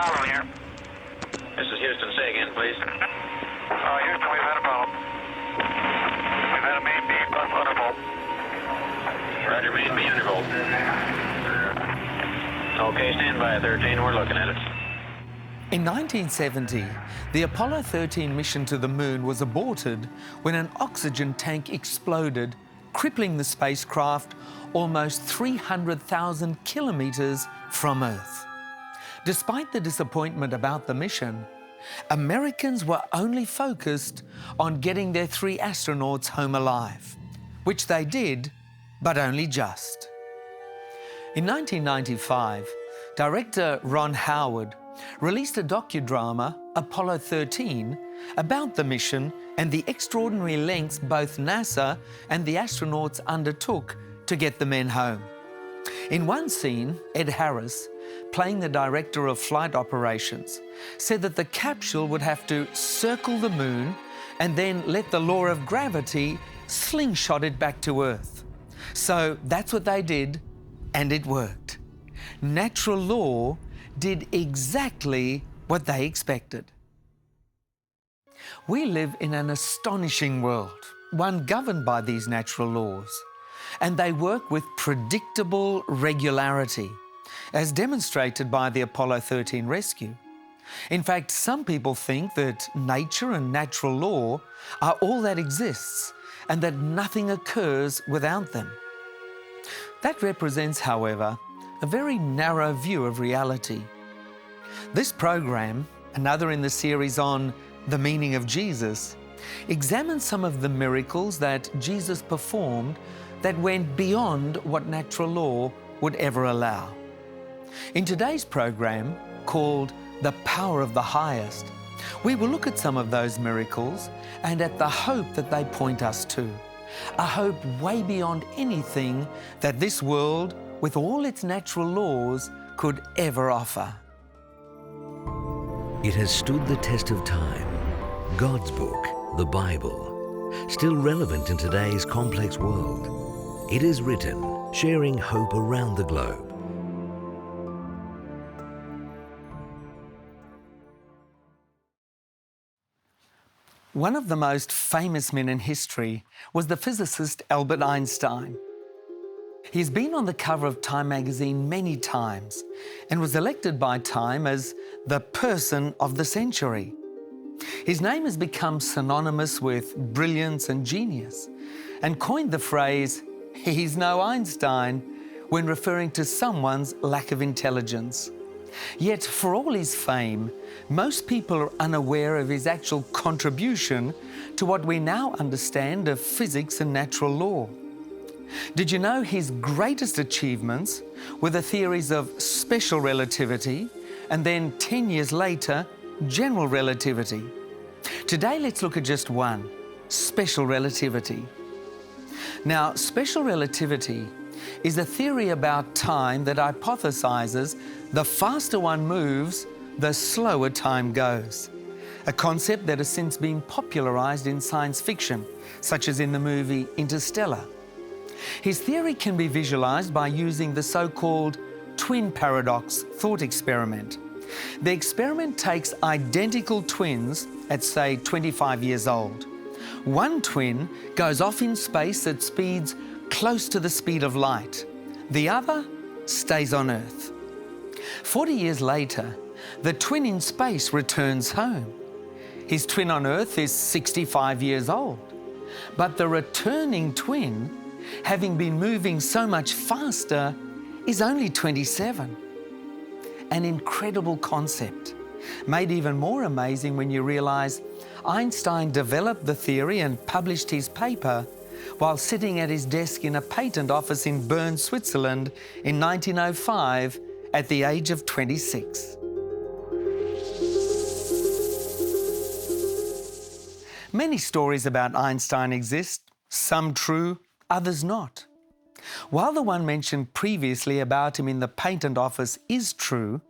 problem here. This is Houston. Say again, please. Houston, we've had a problem. We've had a main B plus undervolt. Roger, main B undervolt. Okay, stand by, 13. We're looking at it. In 1970, the Apollo 13 mission to the moon was aborted when an oxygen tank exploded, crippling the spacecraft almost 300,000 kilometers from Earth. Despite the disappointment about the mission, Americans were only focused on getting their 3 astronauts home alive, which they did, but only just. In 1995, director Ron Howard released a docudrama, Apollo 13, about the mission and the extraordinary lengths both NASA and the astronauts undertook to get the men home. In one scene, Ed Harris, playing the director of flight operations, said that the capsule would have to circle the moon and then let the law of gravity slingshot it back to Earth. So that's what they did, and it worked. Natural law did exactly what they expected. We live in an astonishing world, one governed by these natural laws, and they work with predictable regularity, as demonstrated by the Apollo 13 rescue. In fact, some people think that nature and natural law are all that exists and that nothing occurs without them. That represents, however, a very narrow view of reality. This program, another in the series on the meaning of Jesus, examines some of the miracles that Jesus performed that went beyond what natural law would ever allow. In today's program, called The Power of the Highest, we will look at some of those miracles and at the hope that they point us to, a hope way beyond anything that this world, with all its natural laws, could ever offer. It has stood the test of time. God's book, the Bible, still relevant in today's complex world. It is written, sharing hope around the globe. One of the most famous men in history was the physicist Albert Einstein. He's been on the cover of Time magazine many times and was elected by Time as the person of the century. His name has become synonymous with brilliance and genius and coined the phrase, "He's no Einstein," when referring to someone's lack of intelligence. Yet, for all his fame, most people are unaware of his actual contribution to what we now understand of physics and natural law. Did you know his greatest achievements were the theories of special relativity and then 10 years later, general relativity? Today, let's look at just one, special relativity. Now, special relativity is a theory about time that hypothesizes the faster one moves, the slower time goes. A concept that has since been popularized in science fiction, such as in the movie Interstellar. His theory can be visualized by using the so-called twin paradox thought experiment. The experiment takes identical twins at, say, 25 years old. One twin goes off in space at speeds close to the speed of light. The other stays on Earth. 40 years later, the twin in space returns home. His twin on Earth is 65 years old. But the returning twin, having been moving so much faster, is only 27. An incredible concept, made even more amazing when you realize Einstein developed the theory and published his paper while sitting at his desk in a patent office in Bern, Switzerland in 1905 at the age of 26. Many stories about Einstein exist, some true, others not. While the one mentioned previously about him in the patent office is true,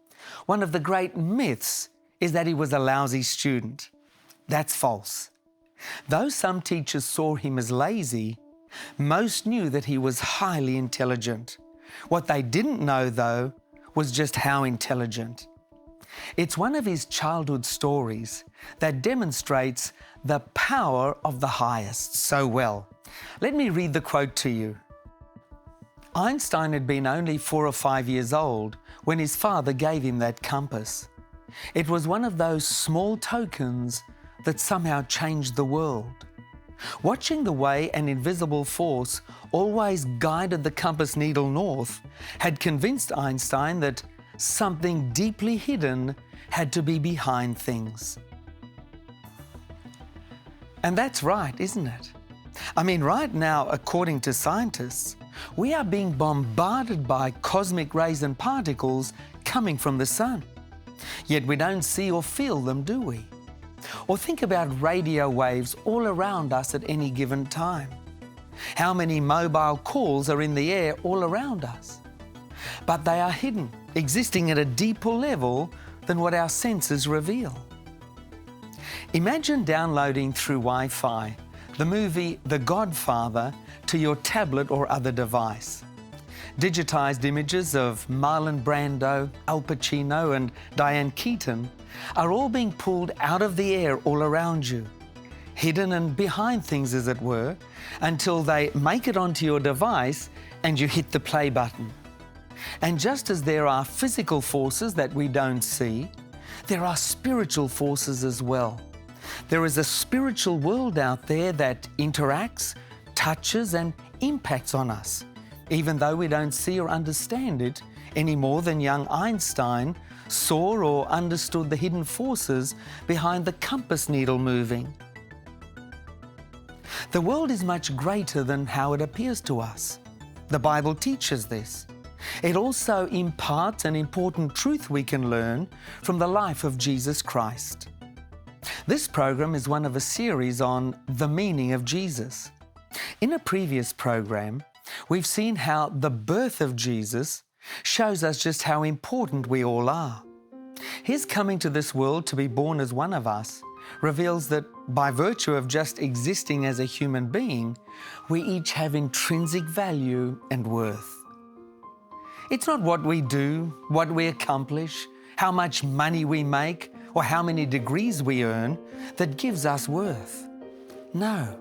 one of the great myths is that he was a lousy student. That's false. Though some teachers saw him as lazy, most knew that he was highly intelligent. What they didn't know, though, was just how intelligent. It's one of his childhood stories that demonstrates the power of the highest so well. Let me read the quote to you. Einstein had been only 4 or 5 years old when his father gave him that compass. It was one of those small tokens that somehow changed the world. Watching the way an invisible force always guided the compass needle north had convinced Einstein that something deeply hidden had to be behind things. And that's right, isn't it? I mean, right now, according to scientists, we are being bombarded by cosmic rays and particles coming from the sun. Yet we don't see or feel them, do we? Or think about radio waves all around us at any given time. How many mobile calls are in the air all around us? But they are hidden, existing at a deeper level than what our senses reveal. Imagine downloading through Wi-Fi the movie The Godfather to your tablet or other device. Digitized images of Marlon Brando, Al Pacino and Diane Keaton are all being pulled out of the air all around you, hidden and behind things as it were, until they make it onto your device and you hit the play button. And just as there are physical forces that we don't see, there are spiritual forces as well. There is a spiritual world out there that interacts, touches and impacts on us, even though we don't see or understand it any more than young Einstein saw or understood the hidden forces behind the compass needle moving. The world is much greater than how it appears to us. The Bible teaches this. It also imparts an important truth we can learn from the life of Jesus Christ. This program is one of a series on the meaning of Jesus. In a previous program, we've seen how the birth of Jesus shows us just how important we all are. His coming to this world to be born as one of us reveals that by virtue of just existing as a human being, we each have intrinsic value and worth. It's not what we do, what we accomplish, how much money we make, or how many degrees we earn that gives us worth. No,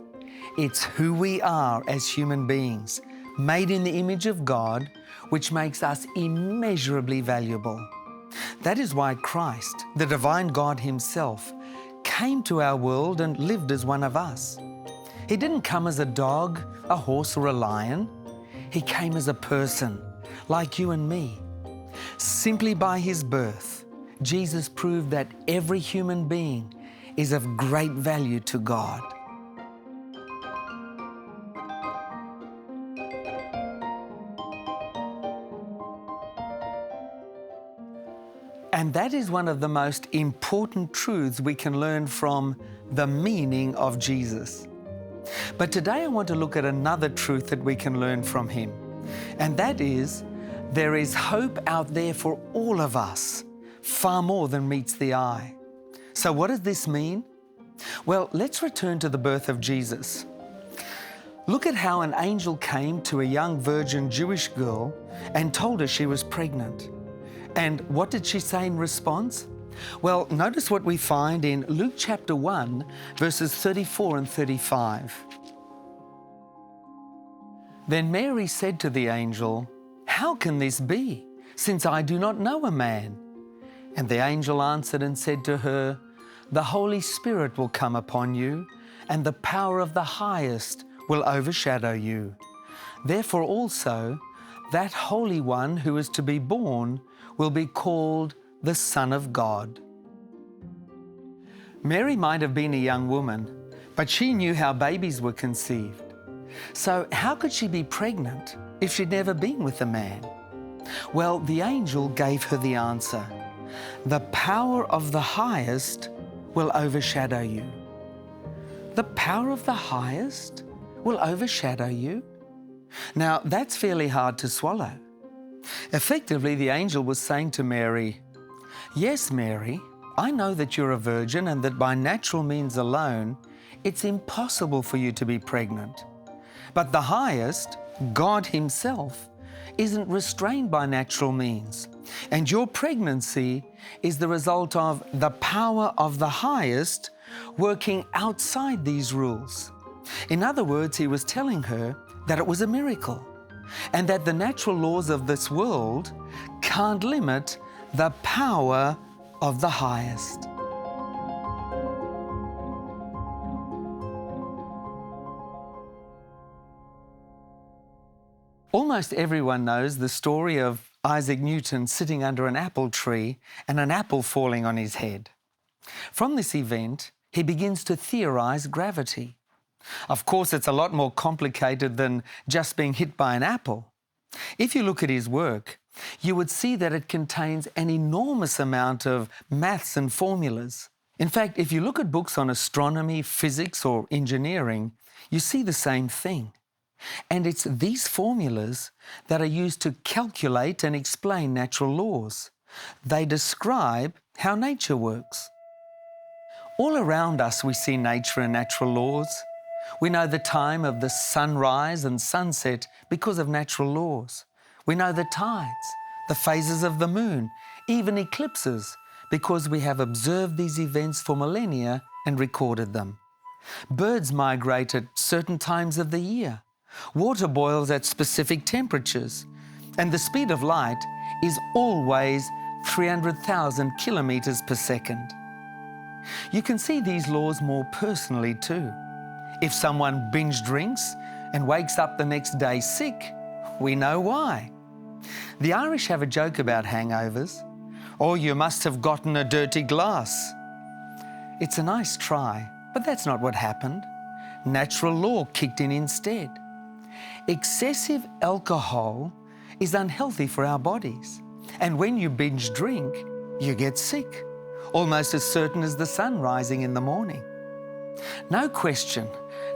it's who we are as human beings, made in the image of God, which makes us immeasurably valuable. That is why Christ, the divine God himself, came to our world and lived as one of us. He didn't come as a dog, a horse, or a lion. He came as a person, like you and me. Simply by his birth, Jesus proved that every human being is of great value to God. And that is one of the most important truths we can learn from the meaning of Jesus. But today I want to look at another truth that we can learn from him, and that is there is hope out there for all of us, far more than meets the eye. So what does this mean? Well, let's return to the birth of Jesus. Look at how an angel came to a young virgin Jewish girl and told her she was pregnant. And what did she say in response? Well, notice what we find in Luke chapter 1, verses 34 and 35. Then Mary said to the angel, "How can this be, since I do not know a man?" And the angel answered and said to her, "The Holy Spirit will come upon you, and the power of the highest will overshadow you. Therefore also, that Holy One who is to be born will be called the Son of God." Mary might have been a young woman, but she knew how babies were conceived. So how could she be pregnant if she'd never been with a man? Well, the angel gave her the answer. The power of the highest will overshadow you. The power of the highest will overshadow you? Now, that's fairly hard to swallow. Effectively, the angel was saying to Mary, "Yes, Mary, I know that you're a virgin and that by natural means alone, it's impossible for you to be pregnant. But the highest, God himself, isn't restrained by natural means, and your pregnancy is the result of the power of the highest working outside these rules. In other words, he was telling her that it was a miracle, and that the natural laws of this world can't limit the power of the highest. Almost everyone knows the story of Isaac Newton sitting under an apple tree and an apple falling on his head. From this event, he begins to theorize gravity. Of course, it's a lot more complicated than just being hit by an apple. If you look at his work, you would see that it contains an enormous amount of maths and formulas. In fact, if you look at books on astronomy, physics, or engineering, you see the same thing. And it's these formulas that are used to calculate and explain natural laws. They describe how nature works. All around us we see nature and natural laws. We know the time of the sunrise and sunset because of natural laws. We know the tides, the phases of the moon, even eclipses, because we have observed these events for millennia and recorded them. Birds migrate at certain times of the year. Water boils at specific temperatures, and the speed of light is always 300,000 kilometers per second. You can see these laws more personally too. If someone binge drinks and wakes up the next day sick, we know why. The Irish have a joke about hangovers. "Oh, you must have gotten a dirty glass." It's a nice try, but that's not what happened. Natural law kicked in instead. Excessive alcohol is unhealthy for our bodies. And when you binge drink, you get sick, almost as certain as the sun rising in the morning. No question,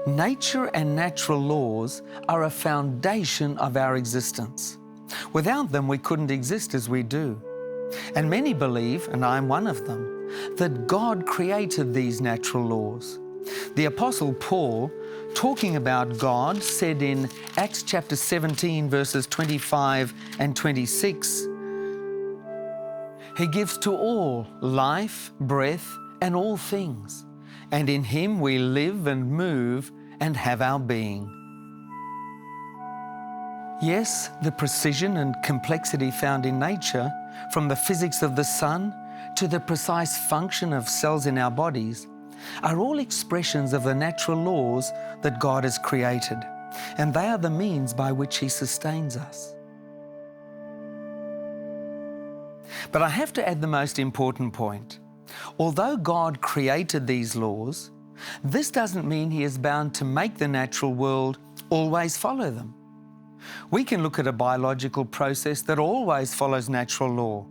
nature and natural laws are a foundation of our existence. Without them, we couldn't exist as we do. And many believe, and I'm one of them, that God created these natural laws. The Apostle Paul, talking about God, said in Acts chapter 17, verses 25 and 26, "He gives to all life, breath, and all things, and in Him we live and move and have our being." Yes, the precision and complexity found in nature, from the physics of the sun to the precise function of cells in our bodies, are all expressions of the natural laws that God has created, and they are the means by which He sustains us. But I have to add the most important point. Although God created these laws, this doesn't mean He is bound to make the natural world always follow them. We can look at a biological process that always follows natural law,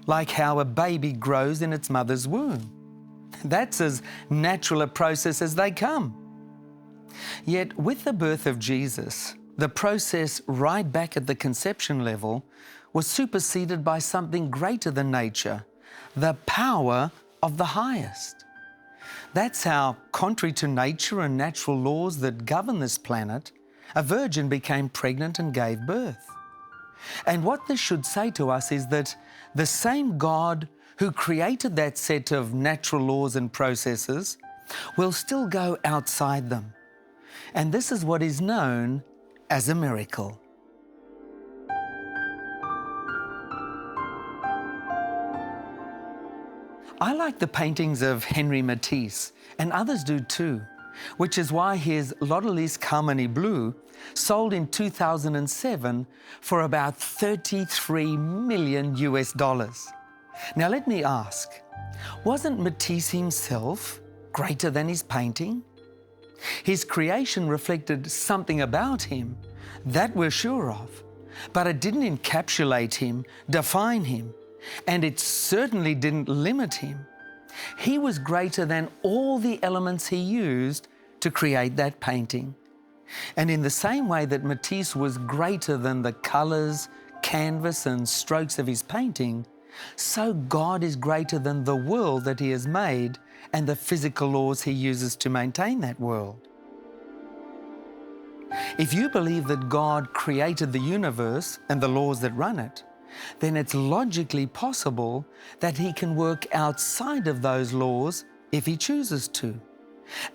like how a baby grows in its mother's womb. That's as natural a process as they come. Yet with the birth of Jesus, the process right back at the conception level was superseded by something greater than nature, the power of the highest. That's how, contrary to nature and natural laws that govern this planet, a virgin became pregnant and gave birth. And what this should say to us is that the same God who created that set of natural laws and processes will still go outside them. And this is what is known as a miracle. I like the paintings of Henri Matisse, and others do too, which is why his L'Odalisque Harmony Blue sold in 2007 for about $33 million US. Now let me ask, wasn't Matisse himself greater than his painting? His creation reflected something about him, that we're sure of, but it didn't encapsulate him, define him, and it certainly didn't limit him. He was greater than all the elements he used to create that painting. And in the same way that Matisse was greater than the colors, canvas, and strokes of his painting, so God is greater than the world that He has made and the physical laws He uses to maintain that world. If you believe that God created the universe and the laws that run it, then it's logically possible that He can work outside of those laws if He chooses to.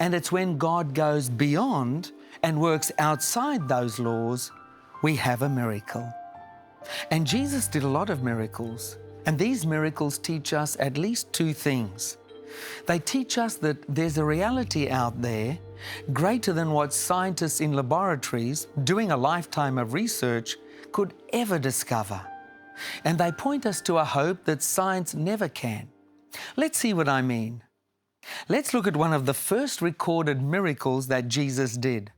And it's when God goes beyond and works outside those laws, we have a miracle. And Jesus did a lot of miracles, and these miracles teach us at least two things. They teach us that there's a reality out there greater than what scientists in laboratories doing a lifetime of research could ever discover. And they point us to a hope that science never can. Let's see what I mean. Let's look at one of the first recorded miracles that Jesus did.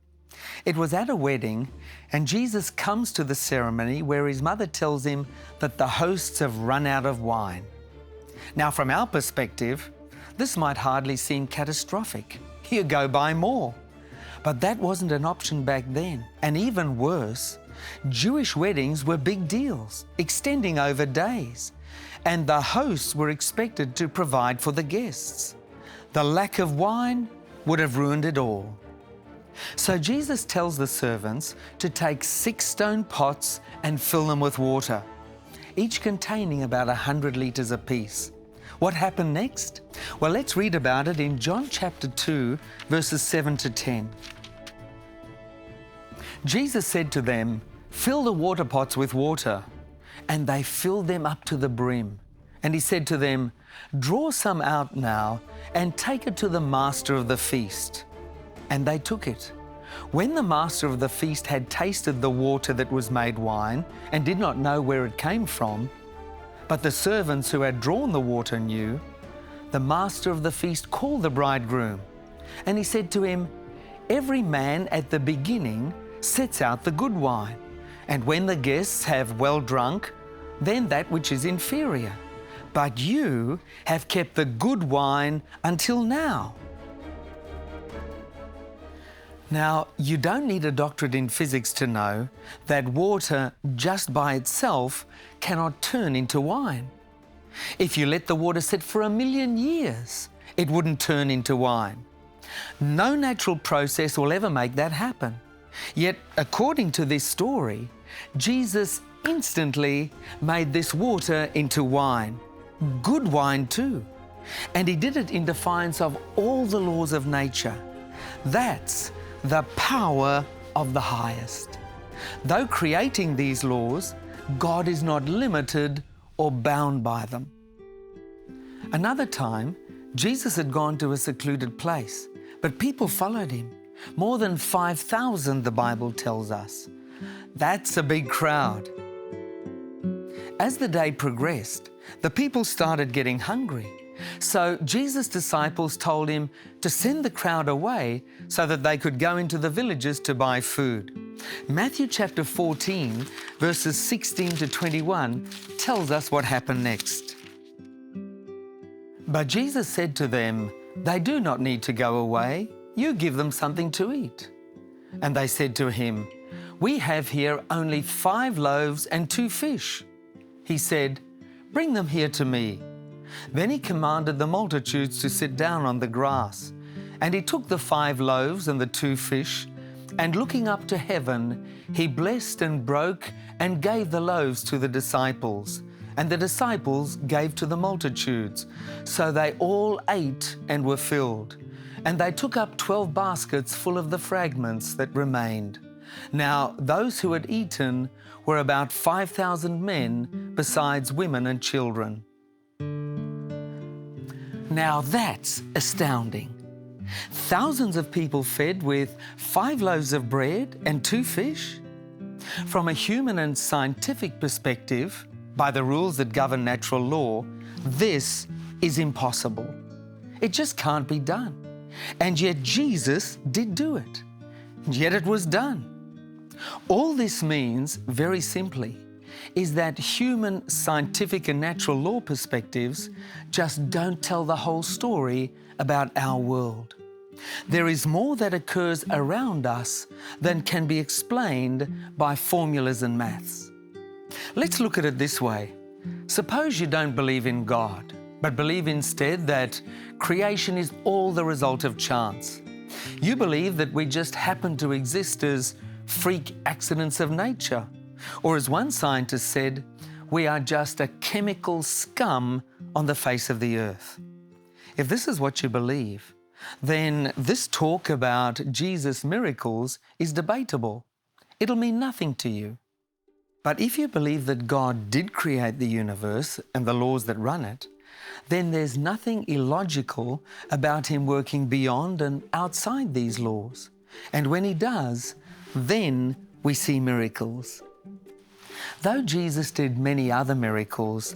It was at a wedding, and Jesus comes to the ceremony where His mother tells Him that the hosts have run out of wine. Now, from our perspective, this might hardly seem catastrophic. You go buy more. But that wasn't an option back then. And even worse, Jewish weddings were big deals, extending over days. And the hosts were expected to provide for the guests. The lack of wine would have ruined it all. So Jesus tells the servants to take 6 stone pots and fill them with water, each containing about 100 litres apiece. What happened next? Well, let's read about it in John chapter 2, verses 7 to 10. Jesus said to them, "Fill the water pots with water." And they filled them up to the brim. And He said to them, "Draw some out now and take it to the master of the feast." And they took it. When the master of the feast had tasted the water that was made wine and did not know where it came from, but the servants who had drawn the water knew, the master of the feast called the bridegroom. And he said to him, "Every man at the beginning sets out the good wine, and when the guests have well drunk, then that which is inferior. But you have kept the good wine until now." Now, you don't need a doctorate in physics to know that water just by itself cannot turn into wine. If you let the water sit for 1,000,000 years, it wouldn't turn into wine. No natural process will ever make that happen. Yet, according to this story, Jesus instantly made this water into wine, good wine too. And He did it in defiance of all the laws of nature. That's the power of the highest. Though creating these laws, God is not limited or bound by them. Another time, Jesus had gone to a secluded place, but people followed Him. More than 5,000, the Bible tells us. That's a big crowd. As the day progressed, the people started getting hungry. So Jesus' disciples told Him to send the crowd away so that they could go into the villages to buy food. Matthew chapter 14, verses 16 to 21 tells us what happened next. But Jesus said to them, "They do not need to go away. You give them something to eat." And they said to Him, "We have here only 5 loaves and 2 fish." He said, "Bring them here to me." Then He commanded the multitudes to sit down on the grass. And He took the 5 loaves and the 2 fish, and looking up to heaven, He blessed and broke and gave the loaves to the disciples, and the disciples gave to the multitudes. So they all ate and were filled. And they took up 12 baskets full of the fragments that remained. Now those who had eaten were about 5,000 men, besides women and children. Now that's astounding. Thousands of people fed with 5 loaves of bread and 2 fish? From a human and scientific perspective, by the rules that govern natural law, this is impossible. It just can't be done. And yet Jesus did do it. Yet it was done. All this means, very simply, is that human, scientific and natural law perspectives just don't tell the whole story about our world. There is more that occurs around us than can be explained by formulas and maths. Let's look at it this way. Suppose you don't believe in God, but believe instead that creation is all the result of chance. You believe that we just happen to exist as freak accidents of nature. Or as one scientist said, we are just a chemical scum on the face of the earth. If this is what you believe, then this talk about Jesus' miracles is debatable. It'll mean nothing to you. But if you believe that God did create the universe and the laws that run it, then there's nothing illogical about Him working beyond and outside these laws. And when He does, then we see miracles. Though Jesus did many other miracles,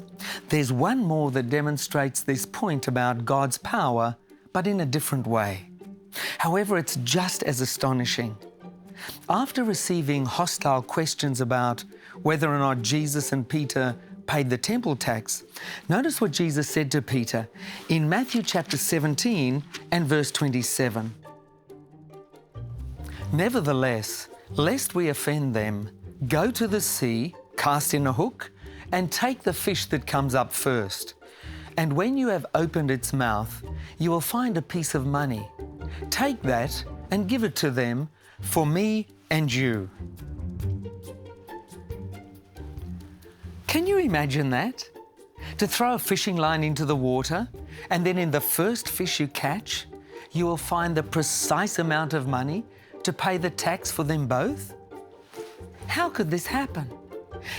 there's one more that demonstrates this point about God's power, but in a different way. However, it's just as astonishing. After receiving hostile questions about whether or not Jesus and Peter paid the temple tax, notice what Jesus said to Peter in Matthew chapter 17 and verse 27. Nevertheless, lest we offend them, go to the sea, cast in a hook, and take the fish that comes up first. And when you have opened its mouth, you will find a piece of money. Take that and give it to them for me and you. Can you imagine that? To throw a fishing line into the water, and then in the first fish you catch, you will find the precise amount of money to pay the tax for them both? How could this happen?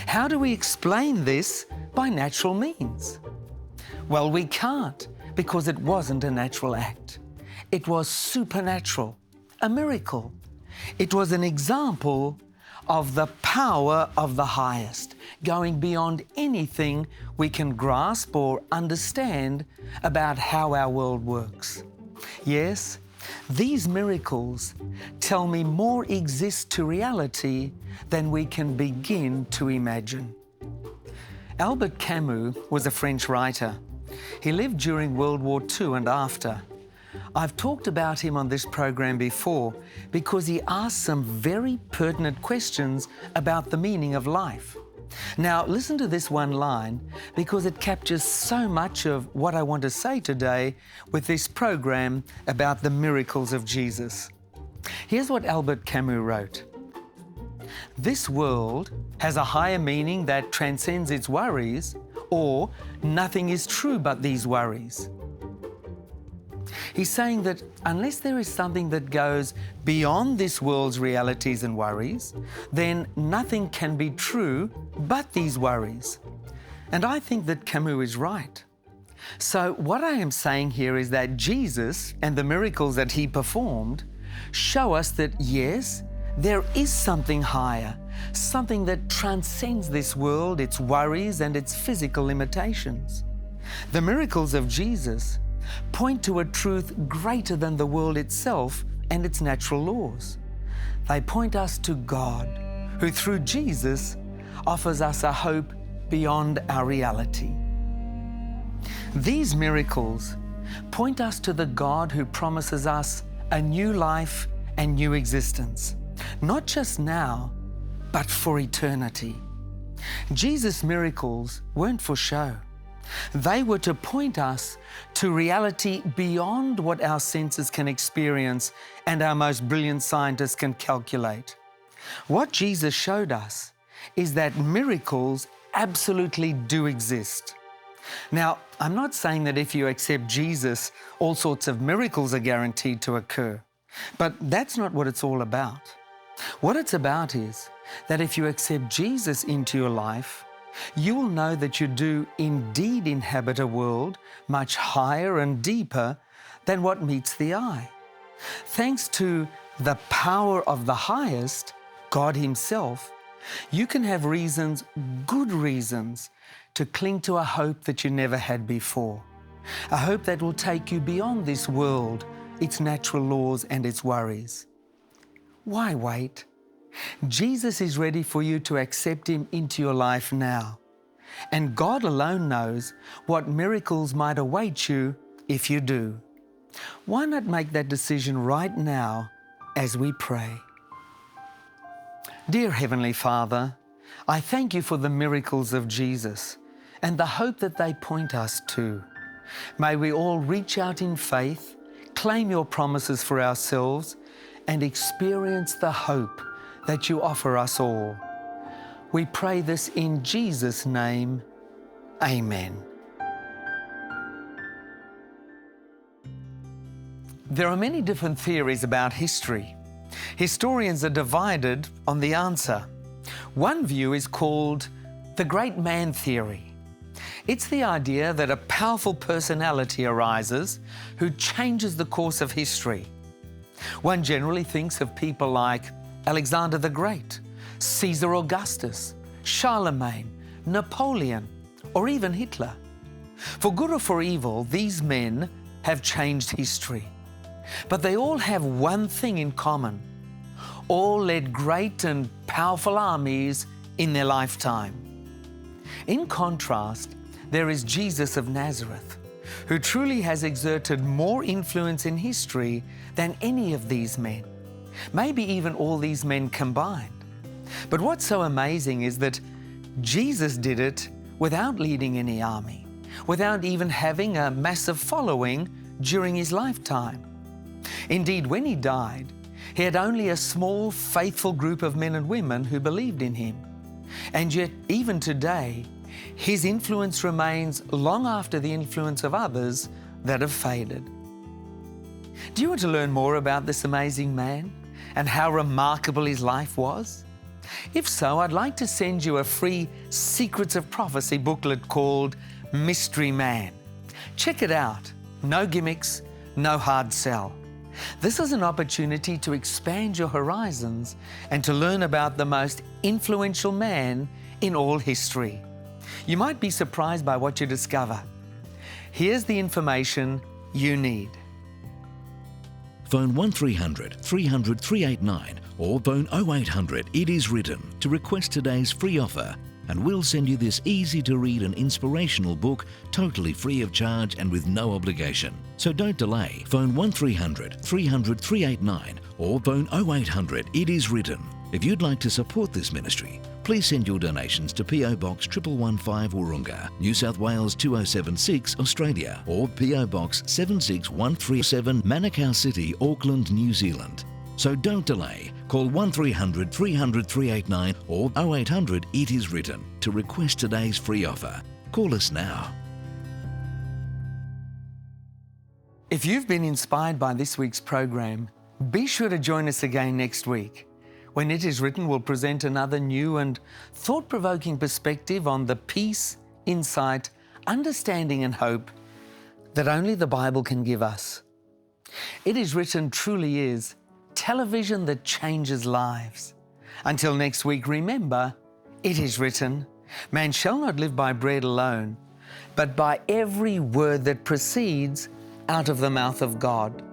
How do we explain this by natural means? Well, we can't, because it wasn't a natural act. It was supernatural, a miracle. It was an example of the power of the highest, going beyond anything we can grasp or understand about how our world works. Yes, these miracles tell me more exist to reality than we can begin to imagine. Albert Camus was a French writer. He lived during World War II and after. I've talked about him on this program before because he asked some very pertinent questions about the meaning of life. Now, listen to this one line because it captures so much of what I want to say today with this program about the miracles of Jesus. Here's what Albert Camus wrote. This world has a higher meaning that transcends its worries, or nothing is true but these worries. He's saying that unless there is something that goes beyond this world's realities and worries, then nothing can be true but these worries. And I think that Camus is right. So what I am saying here is that Jesus and the miracles that He performed show us that yes, there is something higher, something that transcends this world, its worries and its physical limitations. The miracles of Jesus point to a truth greater than the world itself and its natural laws. They point us to God, who through Jesus offers us a hope beyond our reality. These miracles point us to the God who promises us a new life and new existence, not just now, but for eternity. Jesus' miracles weren't for show. They were to point us to reality beyond what our senses can experience and our most brilliant scientists can calculate. What Jesus showed us is that miracles absolutely do exist. Now, I'm not saying that if you accept Jesus, all sorts of miracles are guaranteed to occur, but that's not what it's all about. What it's about is that if you accept Jesus into your life, you will know that you do indeed inhabit a world much higher and deeper than what meets the eye. Thanks to the power of the highest, God Himself, you can have reasons, good reasons, to cling to a hope that you never had before. A hope that will take you beyond this world, its natural laws and its worries. Why wait? Jesus is ready for you to accept Him into your life now. And God alone knows what miracles might await you if you do. Why not make that decision right now as we pray? Dear Heavenly Father, I thank You for the miracles of Jesus and the hope that they point us to. May we all reach out in faith, claim Your promises for ourselves, and experience the hope that you offer us all. We pray this in Jesus' name. Amen. There are many different theories about history. Historians are divided on the answer. One view is called the great man theory. It's the idea that a powerful personality arises who changes the course of history. One generally thinks of people like Alexander the Great, Caesar Augustus, Charlemagne, Napoleon, or even Hitler. For good or for evil, these men have changed history. But they all have one thing in common. All led great and powerful armies in their lifetime. In contrast, there is Jesus of Nazareth, who truly has exerted more influence in history than any of these men, maybe even all these men combined. But what's so amazing is that Jesus did it without leading any army, without even having a massive following during his lifetime. Indeed, when he died, he had only a small, faithful group of men and women who believed in him. And yet, even today, his influence remains long after the influence of others that have faded. Do you want to learn more about this amazing man and how remarkable his life was? If so, I'd like to send you a free Secrets of Prophecy booklet called Mystery Man. Check it out. No gimmicks, no hard sell. This is an opportunity to expand your horizons and to learn about the most influential man in all history. You might be surprised by what you discover. Here's the information you need. Phone 1300 300 389 or phone 0800 It Is Written to request today's free offer, and we'll send you this easy-to-read and inspirational book totally free of charge and with no obligation. So don't delay. Phone 1300 300 389 or phone 0800 It Is Written. If you'd like to support this ministry, please send your donations to PO Box 1115 Wahroonga, New South Wales 2076, Australia, or PO Box 76137 Manukau City, Auckland, New Zealand. So don't delay. Call 1300 300 389 or 0800 It Is Written to request today's free offer. Call us now. If you've been inspired by this week's program, be sure to join us again next week, when It Is Written will present another new and thought-provoking perspective on the peace, insight, understanding and hope that only the Bible can give us. It Is Written truly is television that changes lives. Until next week, remember, it is written, man shall not live by bread alone, but by every word that proceeds out of the mouth of God.